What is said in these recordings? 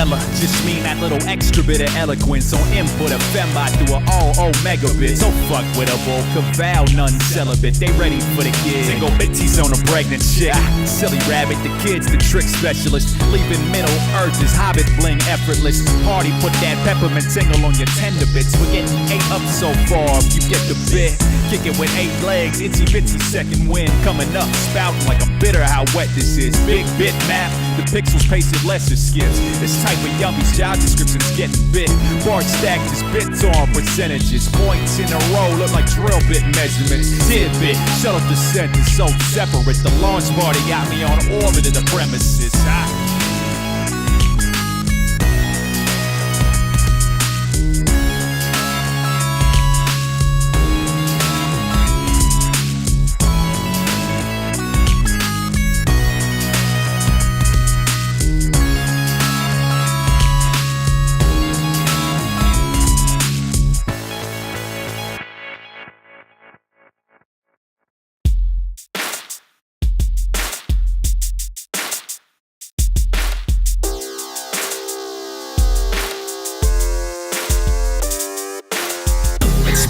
Ella, just mean that little extra bit of eloquence on input of fembot through a all megabit. So fuck with a vocal vow, none celibate. They ready for the kids. Single bitches on a pregnant chick. Silly rabbit, the kids, the trick specialist. Leaving Middle Earth is Hobbit bling effortless. Party, put that peppermint tingle on your tender bits. We're getting 8 up so far, if you get the bit. Kick it with 8 legs, itsy bitsy second wind coming up, spouting like I'm bitter how wet this is. Big bit map, the pixels pasted lesser skips. This type of yummy's job description's getting bit. Bars stacked as bits on percentages. Points in a row look like drill bit measurements. Tidbit, shut up the sentence so separate. The launch party got me on orbit of the premises.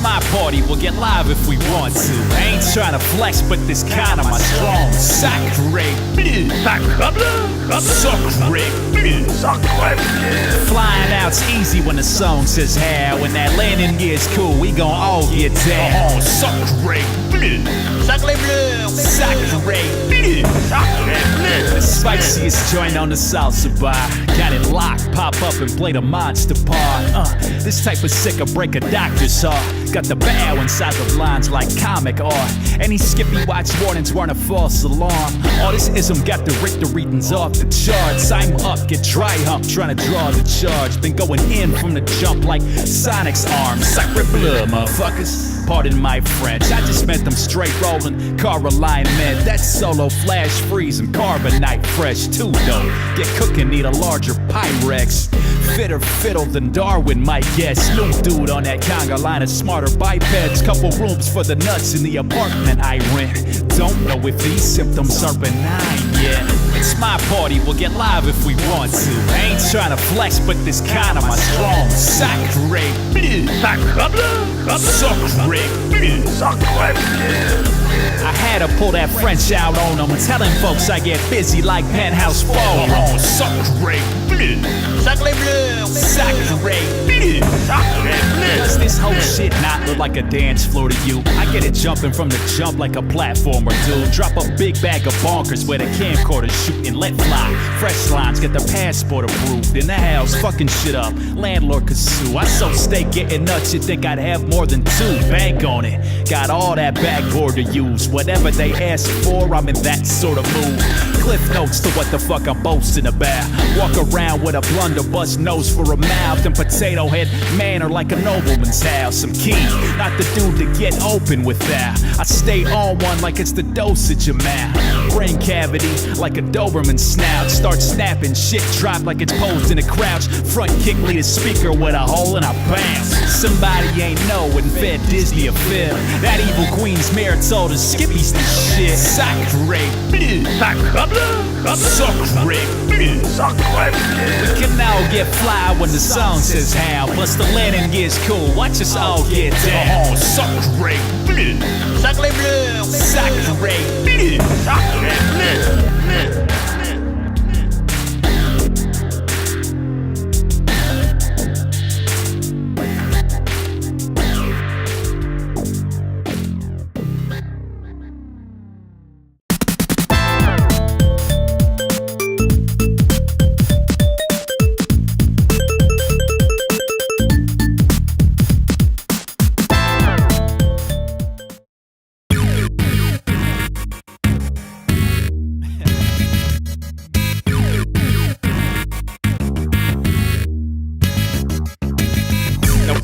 My party, we'll get live if we want to. I ain't trying to flex, but this kind of my strong. Sacre bleu, sacre bleu. Flying out's easy when the song says how. When that landing gear's cool, we gon' all get down. Sacre bleu, sacre bleu, sacre bleu, sacre bleu. The spiciest joint on the salsa bar. Got it locked, pop up and play the monster part. This type of sicker break a doctor's heart. Got the bow inside the lines like comic art. Any Skippy watch warnings weren't a false alarm. All this ism got the Richter readings off the charts. I'm up, get dry hump, trying to draw the charge. Been going in from the jump like Sonic's arms. Sacre bleu, motherfuckers. Pardon my French, I just meant them straight rolling car alignment. That solo flash freeze and carbonite fresh too though. Get cooking, need a larger Pyrex. Fitter fiddle than Darwin might guess. New dude on that conga line of smarter bipeds. Couple rooms for the nuts in the apartment I rent. Don't know if these symptoms are benign yet. It's my party, we'll get live if we want to. I ain't trying to flex, but this kind of my strong. Sacre bleu, sacre bleu, sacre bleu, sacre bleu. I had to pull that French out on them, telling folks I get busy like Penthouse 4. Sacre bleu, sacre bleu, sacre bleu, sacre bleu. Does this whole shit not look like a dance floor to you? I get it jumping from the jump like a platformer, dude. Drop a big bag of bonkers where the camcorder shoot and let fly. Fresh lines, get the passport approved. In the house, fucking shit up, landlord could sue. I so stay getting nuts, you think I'd have more than 2. Bank on it, got all that backboard to use. Whatever they ask for, I'm in that sort of mood. Cliff notes to what the fuck I'm boasting about. Walk around with a blunderbuss nose for a mouth and potato head manner like a nobleman's house. I'm key, not the dude to get open with that. I stay on one like it's the dosage amount. Brain cavity like a Doberman snout. Start snapping, shit drop like it's posed in a crouch. Front kick lead a speaker with a hole and I bounce. Somebody ain't know and fed Disney a film. That evil queen's mare told us Skippy's the shit. Sacre bleu, sacre bleu, sacre bleu, sacre bleu. We can all get fly when the song says how. Plus the landing gear's cool, watch us all get down. Sacre bleu, sacre bleu, sacre bleu, sacre bleu.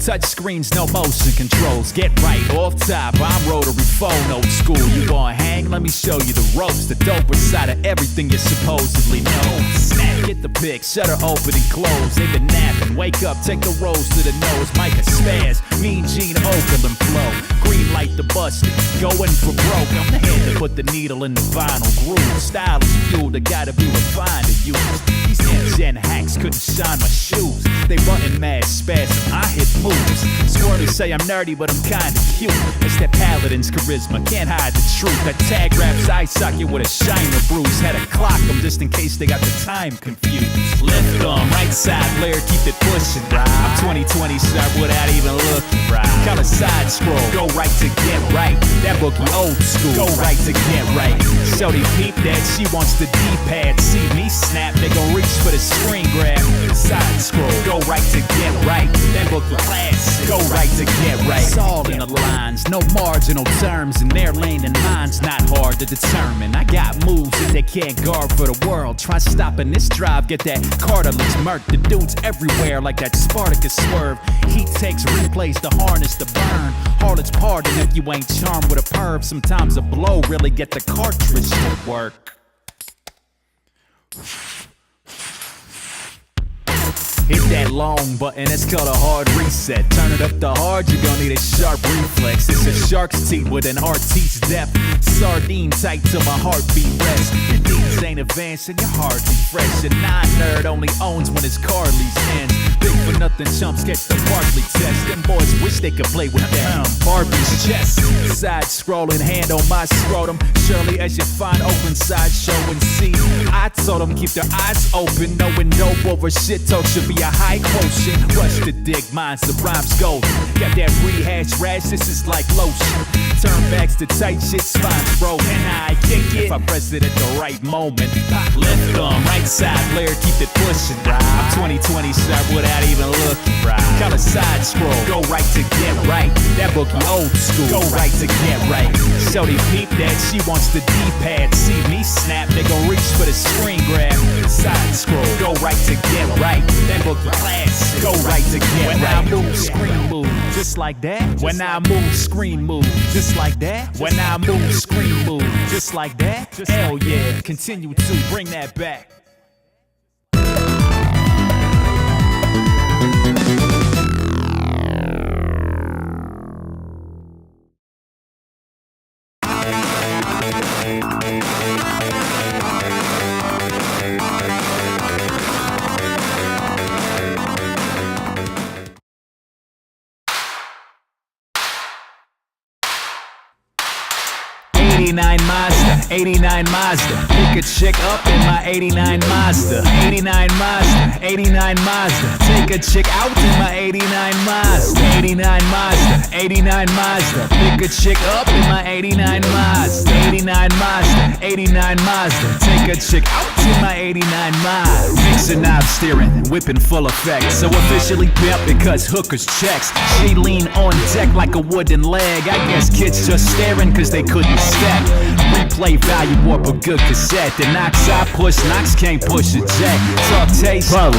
Touch screens, no motion controls. Get right off top, I'm rotary phone, old school. You gon' hang? Let me show you the ropes. The doper side of everything you supposedly know. Snap, get the pic, shutter open and close. They've been napping, wake up, take the rose to the nose. Micah spaz, mean Gene Oakland flow. Green light the busted, going for broke. I'm the head that put put the needle in the vinyl groove. Style is fuel that gotta be refined and used. These gen hacks couldn't shine my shoes. They running mad spasm, I hit moves. Squirrely say I'm nerdy, but I'm kinda cute. It's that paladin's charisma, can't hide the truth. That tag rap's eye socket with a shiner bruise. Had to clock them just in case they got the time confused. Left thumb, right side flare, keep it pushing. I'm 2020 sharp without even looking. Color side scroll, go right to get right. That bookie old school, go right to get right. Shorty peep that, she wants the D-pad. See me snap, they gon' reach for the screen grab. Side scroll, go right to get right. That bookie classic, go right to get right. It's all in the lines, no marginal terms. In their lane and mine's not hard to determine. I got moves that they can't guard for the world. Try stopping this drive, get that cartilage murk. The dudes everywhere like that Spartacus swerve. Heat takes replays to harness the burn. Harlot's pardon if you ain't charmed with a perv. Sometimes a blow really get the cartridge to work. Hit that long button, it's called a hard reset. Turn it up to hard, you're gonna need a sharp reflex. It's a shark's teeth with an artist's depth. Sardine tight till my heartbeat rests. Your deeds ain't advancing, your hardly fresh. A non-nerd only owns when his Carly's ends. Big for nothing chumps get the Barkley test. Them boys wish they could play with that Barbie's chest. Side scrolling, hand on my scrotum. Surely as you find open side show and see. I told them keep their eyes open, knowing dope over shit talk should be a high quotient. Rush to dig, mine's the rhymes golden. Got that rehash rash, this is like lotion. Turn backs to tight shit spots, bro. And I kick it if I press it at the right moment. Left thumb, right side flare, keep it pushing. I'm 2020 sharp without even looking. Color side scroll, go right to get right. That bookie old school, go right to get right. Shorty peep that, she wants the D-pad. See me snap, they gon' reach for the screen grab. Side scroll, go right to get right. That bookie classic, go right to get right. When I move, screen move, just like that. When I move, screen move, just like that. When I move, screen move, just like that. Hell yeah, continue to bring that back. Mazda, 89 Mazda. Pick a chick up in my 89 Mazda. 89 Mazda, 89 Mazda. Take a chick out in my 89 Mazda. 89 Mazda, 89 Mazda. Pick a chick up in my 89 Mazda. 89 Mazda, 89 Mazda. Take a chick out in my 89 Mazda. Mixing knob steering, whipping full effect. So officially pimp because hookers checks. She lean on deck like a wooden leg. I guess kids just staring cause they couldn't step. Replay value warp a good cassette. The knocks I push, knocks can't push a jack. Talk taste, I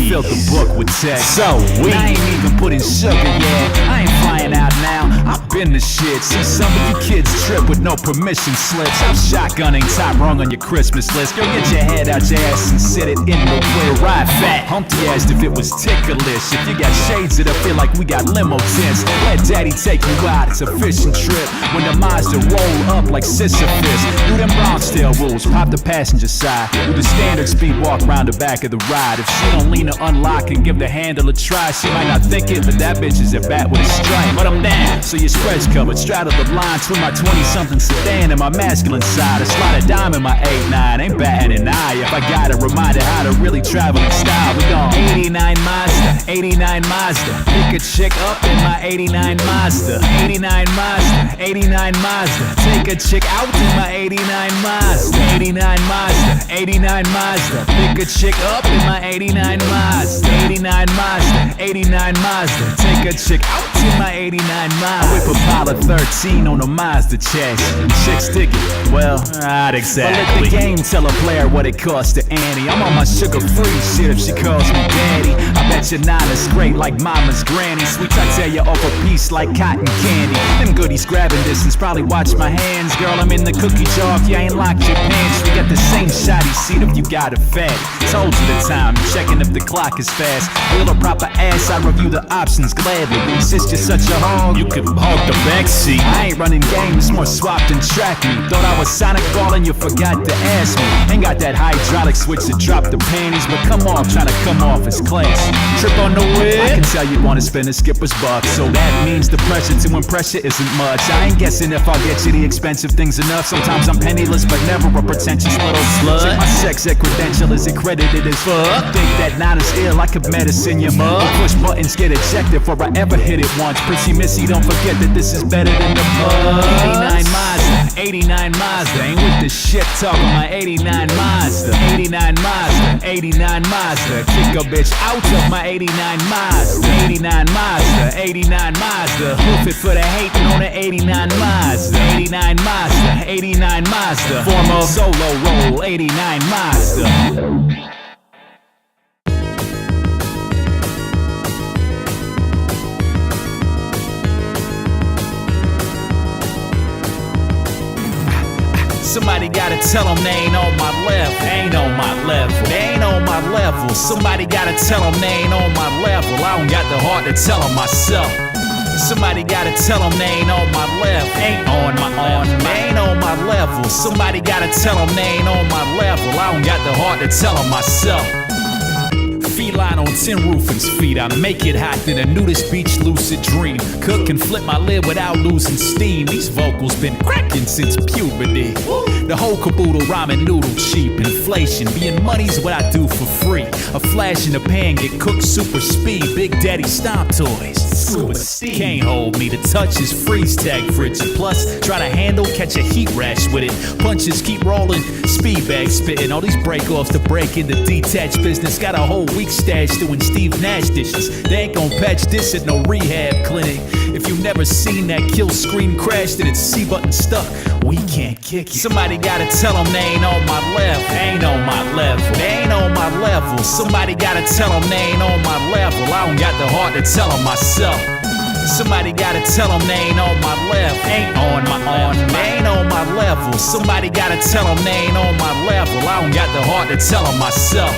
filled the book with text. So we I ain't even putting sugar yet. I ain't flying out now, I've been the shit. See some of you kids trip with no permission slips. I'm shotgunning top rung on your Christmas list. Girl, get your head out your ass and sit it in the whip. Ride fat, Humpty asked if it was ticklish. If you got shades it'll feel like we got limo tints. Let daddy take you out, it's a fishing trip. When the Mazda roll up like Sisyphus. Do them Brownsdale rules, pop the passenger side. Do the standard speed walk round the back of the ride. If she don't lean to unlock and give the handle a try, she might not think it, but that bitch is at bat with a strike. But I'm down, so your spread's covered. Straddle the line between my 20-something sedan and my masculine side. A slide of dime in my 8-9, ain't batting an eye. If I gotta remind her how to really travel in style, we gone 89 Mazda, 89 Mazda. Pick a chick up in my 89 Mazda. 89 Mazda, 89 Mazda. Take a chick out in my 89 Mazda. 89 Mazda, 89 Mazda. Pick a chick up in my 89 Mazda. 89 Mazda, 89 Mazda. Take a chick out in my 89 Mazda. I whip a pile of 13 on a Mazda chest. Chicks dig it, well, not exactly. But let the game tell a player what it costs to Annie. I'm on my sugar-free shit if she calls me daddy. I bet your Nana's great like mama's granny. Sweets I tell you off a piece like cotton candy. Them goodies grabbing distance, probably watch my hands. Girl, I'm in the cookie jar if you ain't locked your pants. We got the same shoddy seat if you got a fat. Told you the time, checking if the clock is fast. Wheel a proper ass, I review the options gladly. Since you're such a hog, you could hog the backseat. I ain't running games, more swap than track me. Thought I was Sonic ballin', you forgot to ask me. Ain't got that hydraulic switch to drop the panties, but come on, tryna come off as classy. Trip on the whip, I can tell you wanna spend a skipper's buck, so that means the pressure to impress you isn't much. I ain't guessing if I'll get you the expensive things enough. Sometimes I'm penniless, but never a pretentious little slut. Check my sex ed credential is accredited as fuck. Think that not as ill, I could medicine your mug. Push buttons, get ejected before I ever hit it once. Pretty Missy, don't forget that this is better than the buzz. 89 Mazda, 89 Mazda, ain't with the shit talking my 89 Mazda. 89 Mazda, 89 Mazda, kick a bitch out of my 89 Mazda. 89 Mazda, 89 Mazda, hoof it for the hating on the 89 Mazda. 89 Mazda, 89 Mazda, former solo roll 89 Mazda. Somebody gotta tell them they ain't on my level. Ain't on my level. They ain't on my level. Somebody gotta tell them they ain't on my level. I don't got the heart to tell them myself. Somebody gotta tell them they ain't on my level. Ain't on my level. They ain't on my level. Somebody gotta tell them they ain't on my level. I don't got the heart to tell them myself. Feline on 10 roofing's feet. I make it hot than a nudist beach lucid dream. Cook and flip my lid without losing steam. These vocals been cracking since puberty. The whole caboodle rhyming noodle cheap. Inflation, being money's what I do for free. A flash in the pan, get cooked super speed. Big Daddy stomp toys. Super Steve can't hold me. The touch is freeze tag frigid. Plus, try to handle, catch a heat rash with it. Punches keep rolling, speed bag spitting. All these break-offs to break in the detached business. Got a whole week stash doing Steve Nash dishes. They ain't gon' patch this at no rehab clinic. If you've never seen that kill screen crash, then it's C button stuck. We can't kick it. Somebody gotta tell them they ain't on my level. They ain't on my level. They ain't on my level. Somebody gotta tell them they ain't on my level. I don't got the heart to tell them myself. Somebody gotta tell them they ain't on my level. Ain't on my level. They ain't on my level. Somebody gotta tell them they ain't on my level. I don't got the heart to tell them myself.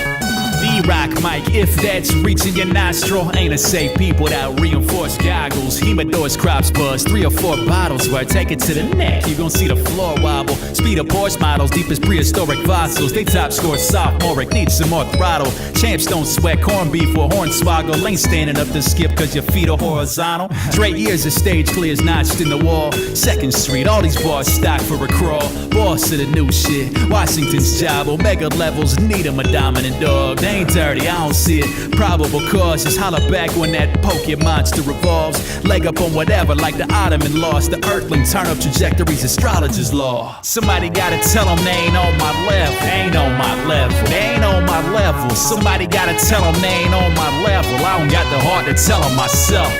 D-Rock Mike, if that's reaching your nostril, ain't a safe peep without reinforced goggles. Humidor's crops buzz, 3 or 4 bottles where I take it to the neck. You gon' see the floor wobble. Speed of Porsche models, deep as prehistoric fossils. They top score sophomoric, need some more throttle. Champs don't sweat corned beef or hornswoggle. Ain't standing up to skip cause your feet are horizontal. Straight years of stage clears notched in the wall. 2nd Street, all these bars stock for a crawl. Boss of the new shit, Washington's job. Omega levels, need 'em a dominant dog. They ain't dirty, I don't see it. Probable cause, just holler back when that Pokemon monster revolves. Leg up on whatever, like the Ottoman lost. The Earthling turn up trajectories, astrologer's law. Somebody gotta tell them they ain't on my level. They ain't on my level. They ain't on my level. Somebody gotta tell them they ain't on my level. I don't got the heart to tell them myself.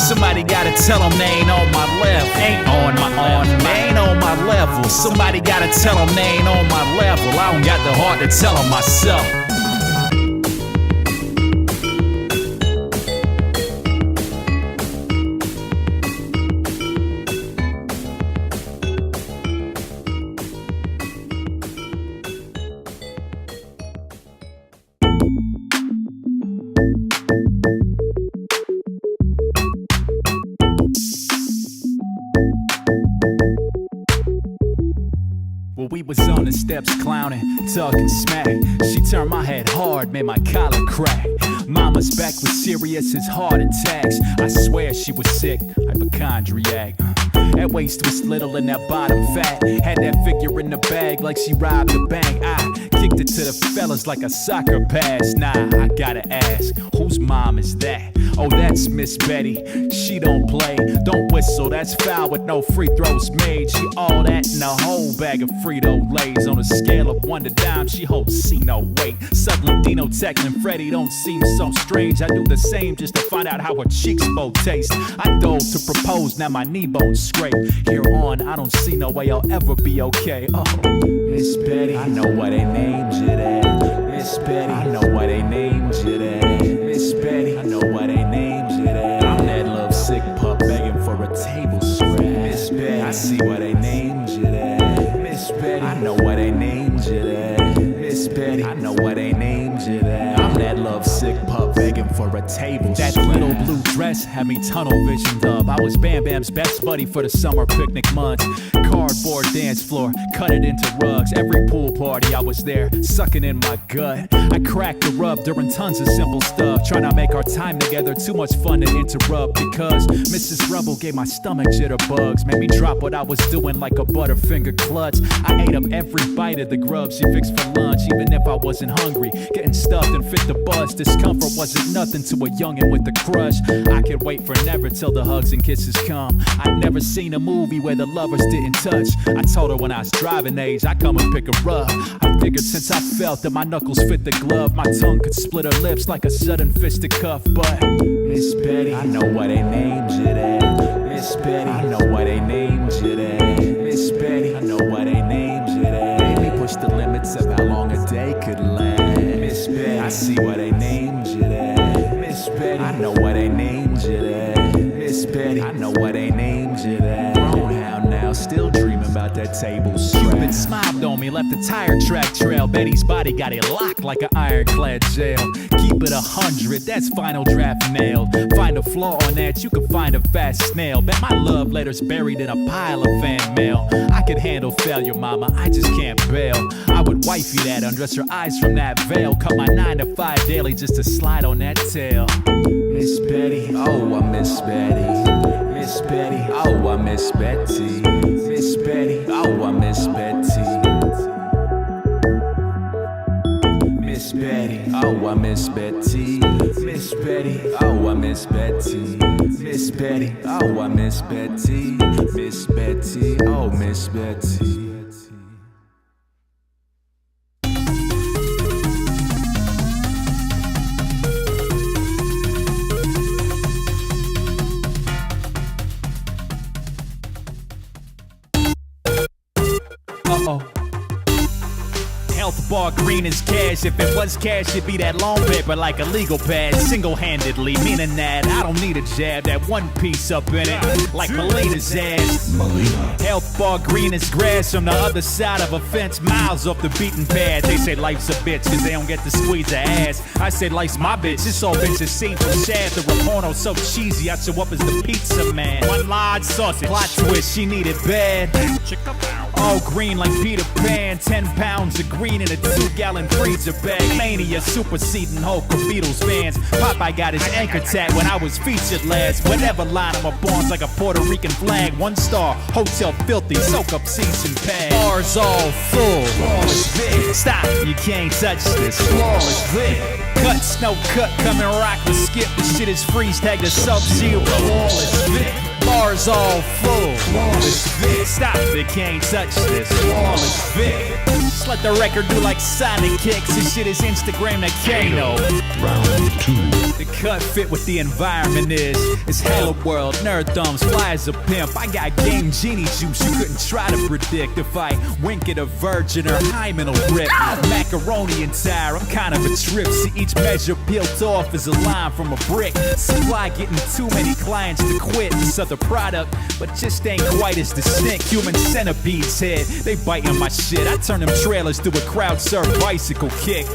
Somebody gotta tell them they ain't on my level. Ain't on my level. They ain't on my level. Somebody gotta tell them they ain't on my level. I don't got the heart to tell them myself. We was on the steps clowning, talking smack. She turned my head hard, made my collar crack. Mama's back was serious as heart attacks. I swear she was sick, hypochondriac. That waist was little and that bottom fat. Had that figure in the bag like she robbed the bank. I kicked it to the fellas like a soccer pass. Nah, I gotta ask, whose mom is that? Oh, that's Miss Betty. She don't play, don't whistle, that's foul with no free throws made. She all that in a whole bag of Frito-Lays. On a scale of 1 to dime, she holds C no weight. Suddenly Dino, Tech, and Freddie don't seem so strange. I do the same just to find out how her cheeks both taste. I dove to propose, now my knee bones scrape. Here on, I don't see no way I'll ever be okay. Oh, Miss Betty, I know why they named you that. Miss Betty, I know why they named you that. Miss Betty, I know why they named you that. I'm that love sick pup begging for a table spread. Miss Betty, I see why they named you that. Miss Betty, I know why they named you that. Miss Betty, I know why they named you that. I'm that love sick pup begging for a table. That little blue dress had me tunnel visioned up. I was Bam Bam's best buddy for the summer picnic months. Cardboard dance floor, cut it into rugs. Every pool party I was there, sucking in my gut. I cracked the rub during tons of simple stuff, trying to make our time together too much fun to interrupt. Because Mrs. Rubble gave my stomach jitterbugs, made me drop what I was doing like a Butterfinger klutz. I ate up every bite of the grub she fixed for lunch, even if I wasn't hungry. Getting stuffed and fit the bus, discomfort wasn't nothing to a youngin' with a crush. I could wait forever till the hugs and kisses come. I'd never seen a movie where the lovers didn't touch. I told her when I was driving age, I'd come and pick her up. I figured since I felt that my knuckles fit the glove, my tongue could split her lips like a sudden fisted cuff. But Miss Betty, I know why they named you that. Miss Betty, I know why they named you that. Miss Betty, I know why they named you that. They push the limits of how long a day could last. Miss Betty, I see why they named you that. Miss Betty, I know why they named you that. Miss Betty, I know why they named you that. Grown hound now, still dreaming about that table strap. Cupid smiled on me, left a tire track trail. Betty's body got it locked like an ironclad jail. Keep it 100, that's final draft nailed. Find a flaw on that, you can find a fast snail. Bet my love letter's buried in a pile of fan mail. I could handle failure, mama, I just can't bail. I would wifey that, undress her eyes from that veil. Cut my 9 to 5 daily just to slide on that tail. Miss Betty, oh I miss Betty. Miss Betty, oh I miss Betty. Miss Betty, oh I miss Betty. Miss Betty, oh I miss Betty. Miss Betty, oh I miss Betty. Miss Betty, oh I miss Betty. Miss Betty, oh Miss Betty. Health bar green as cash. If it was cash, it'd be that long paper like a legal pad. Single-handedly, meaning that I don't need a jab. That one piece up in it, like Melina's ass. Health bar green as grass from the other side of a fence, miles off the beaten path. They say life's a bitch cause they don't get to squeeze her ass. I say life's my bitch, this old bitch is seen from Shaft. The Rapono so cheesy, I show up as the pizza man. One large sausage, plot twist, she needed bad. All green like Peter Pan, 10 pounds of green in a 2-gallon freezer bag. Mania superseding Hulk of Beatles fans. Popeye got his anchor tag when I was featured last. Whatever line I'm born's like a Puerto Rican flag. 1 star, hotel filthy, soak up season pad. Bars all full, flawless vid. Stop, you can't touch this, flawless vid. Cut, snow cut, come and rock with Skip. The shit is freeze tag to Sub-Zero, flawless vid. Bars all full, flawless vid. Stop, they can't touch this, flawless vid. Just let the record do like Sonic kicks. This shit is Instagram to Kano. Round 2. The cut fit what the environment is. It's Hello World, nerd thumbs, fly as a pimp. I got game genie juice you couldn't try to predict. If I wink at a virgin, her hymen will rip. Macaroni and tire, I'm kind of a trip. See each measure peeled off is a line from a brick. Supply getting too many clients to quit this other product, but just ain't quite as distinct. Human centipede's head, they biting my shit. I turn them trailers to a crowd-surf bicycle kick.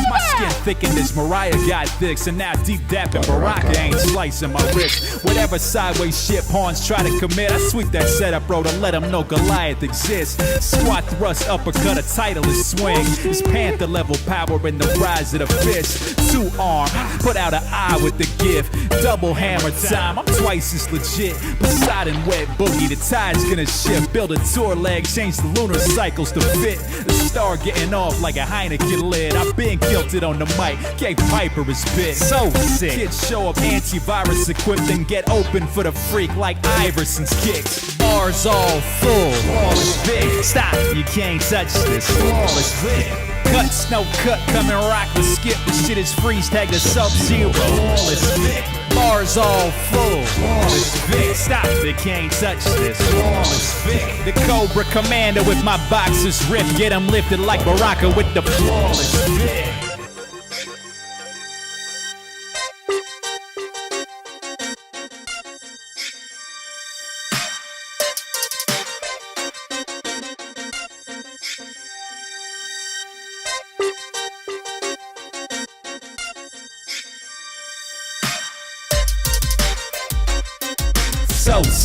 My skin thickened as Mariah got thick, so now deep dapping Baraka ain't slicing my wrist. Whatever sideways shit pawns try to commit, I sweep that setup, bro, to let them know Goliath exists. Squat, thrust, uppercut, a title is swing. It's Panther level power in the rise of the fist. 2 arm, put out an eye with the gift. Double hammer time, I'm twice as legit. Poseidon wet boogie, the tide's gonna shift. Build a tour leg, change the lunar cycles to fit. The star getting off like a Heineken lid. I've been kilted on the mic, gave Piper his bit. So sick, kids show up antivirus equipped and get open for the freak like Iverson's kicks. Bars all full, flawless vid. Stop, you can't touch this, flawless vid. Cut, snow cut, come and rock with Skip. The shit is freeze tag to Sub-Zero, flawless vid. Bars all full, flawless vid. Stop, they can't touch this, flawless vid. The Cobra Commander with my boxers ripped. Get him lifted like Baraka with the flawless vid.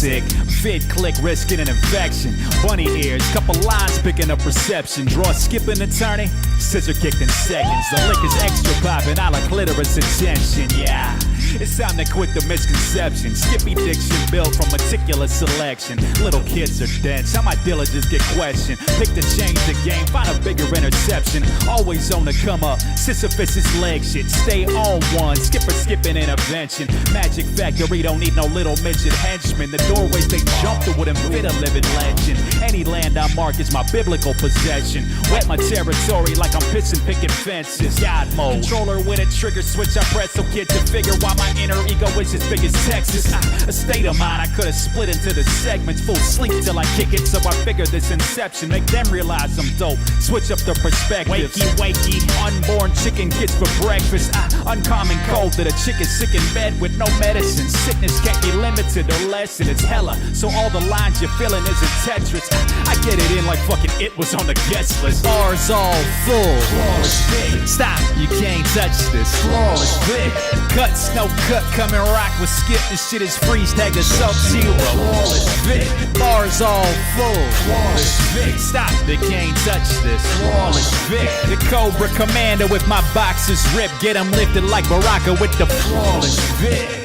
sick. Fit click, risking an infection. Bunny ears, couple lines picking up reception. Draw skipping attorney, scissor kicked in seconds. The lick is extra popping, a la clitoris attention, yeah. It's time to quit the misconception. Skippy diction built from meticulous selection. Little kids are dense, how my diligence get questioned. Pick to change the game, find a bigger interception. Always on the come up, Sisyphus's leg shit. Stay on one, skipper skipping intervention. Magic factory don't need no little midget henchmen. The doorways they jump through wouldn't fit a living legend. Any land I mark is my biblical possession. Wet my territory like I'm pissing picking fences. God mode, controller with a trigger switch I press so kids can figure why my inner ego is as big as Texas. A state of mind I could have split into the segments. Full sleep till I kick it, so I figure this inception. Make them realize I'm dope, switch up their perspective. Wakey, unborn chicken gets for breakfast. Uncommon cold that a chick is sick in bed with no medicine. Sickness can't be limited or lessened, it's hella. So all the lines you're feeling isn't Tetris. I get it in like fucking it was on the guest list. Bars all full, flawless fit. Stop, you can't touch this, flawless fit. Cuts, no cut, come and rock with Skip. This shit is freeze tag the Sub-Zero. Flawless fit, bars all full, flawless fit. Stop, they can't touch this, flawless fit. The Cobra Commander with my boxes ripped. Get him lifted like Baraka with the flawless fit.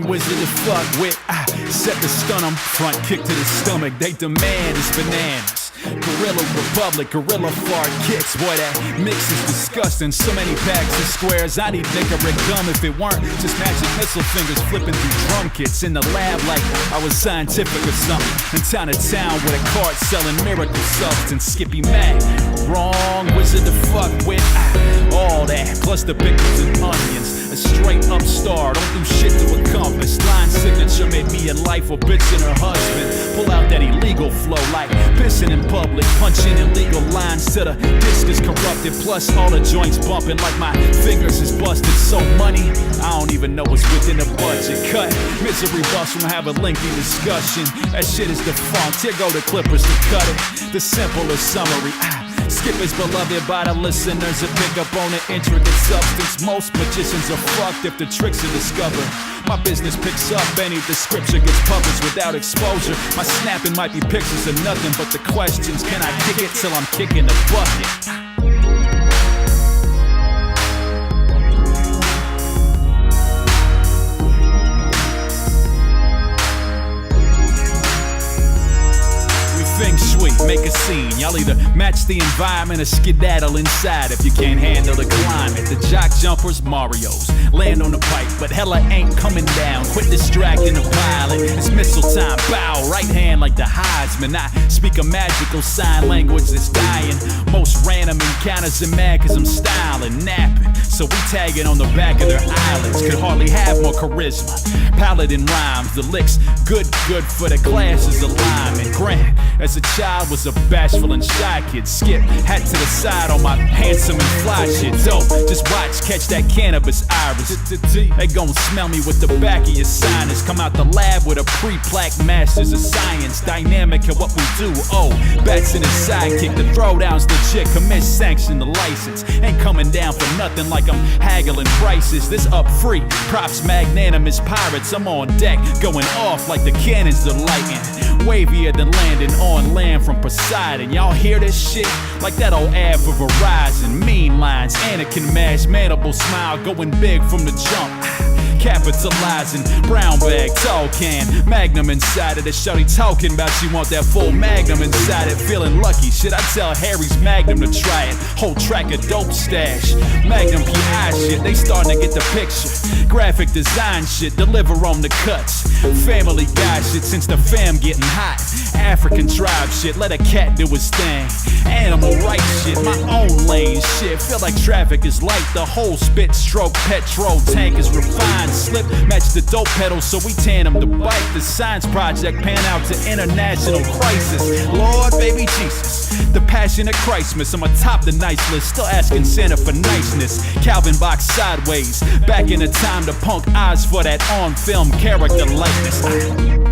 Wizard to fuck with, set the stun 'em, front kick to the stomach, they demand is bananas. Gorilla Republic, gorilla fart kicks, boy that mix is disgusting. So many packs of squares, I need Nicorette gum if it weren't just magic missile fingers flipping through drum kits. In the lab like I was scientific or something. In town to town with a cart selling miracle substance. Skippy Mac, wrong wizard to fuck with, all that, plus the pickles and onions. A straight up star, don't do shit to accomplish. Line signature made me a life or bitch and her husband. Pull out that illegal flow like pissing in public, punching illegal lines to the disc is corrupted. Plus all the joints bumping like my fingers is busted. So money, I don't even know what's within the budget. Cut, misery bus from have a lengthy discussion. That shit is defunct, here go the clippers to cut it. The simplest summary, Skip is beloved by the listeners that pick up on the intricate substance. Most magicians are fucked if the tricks are discovered. My business picks up any if the scripture gets published without exposure. My snapping might be pictures of nothing but the questions. Can I kick it till I'm kicking the bucket? Feng Shui, make a scene. Y'all either match the environment or skedaddle inside if you can't handle the climate. The jock jumpers, Marios, land on the pipe, but hella ain't coming down. Quit distracting the pilot. It's missile time, bow, right hand like the Heisman. I speak a magical sign language that's dying. Most random encounters are mad cause I'm styling, napping. So we tagging on the back of their eyelids. Could hardly have more charisma. Paladin rhymes, the licks, good for the classes alignment. Grant, as a child was a bashful and shy kid. Skip, hat to the side on my handsome and fly shit. Dope, just watch, catch that cannabis iris. They gon' smell me with the back of your sinus. Come out the lab with a pre-plaque masters of science. Dynamic at what we do, bats in his sidekick. The throwdown's legit, commit sanction the license. Ain't coming down for nothing like I'm haggling prices. This up free, props magnanimous pirates. I'm on deck, going off like the cannons of lightning. Wavier than landing on land from Poseidon. Y'all hear this shit? Like that old ad for Verizon. Mean lines, Anakin mash, mandible smile, going big from the jump. Capitalizing, brown bag, tall can, magnum inside it. The shorty talking about she want that full magnum inside it. Feeling lucky, should I tell Harry's Magnum to try it? Whole track of dope stash, Magnum PI shit, they starting to get the picture. Graphic design shit, deliver on the cuts. Family guy shit since the fam getting hot. African tribe shit, let a cat do his thing. Animal rights shit, my own lane shit. Feel like traffic is light, the whole spit stroke petrol tank is refined the slip, match the dope pedals, so we tandem the bike. The science project pan out to international crisis. Lord, baby Jesus, the passion of Christmas. I'm atop the nice list, still asking Santa for niceness. Calvin box sideways, back in the time the punk eyes for that on-film character likeness.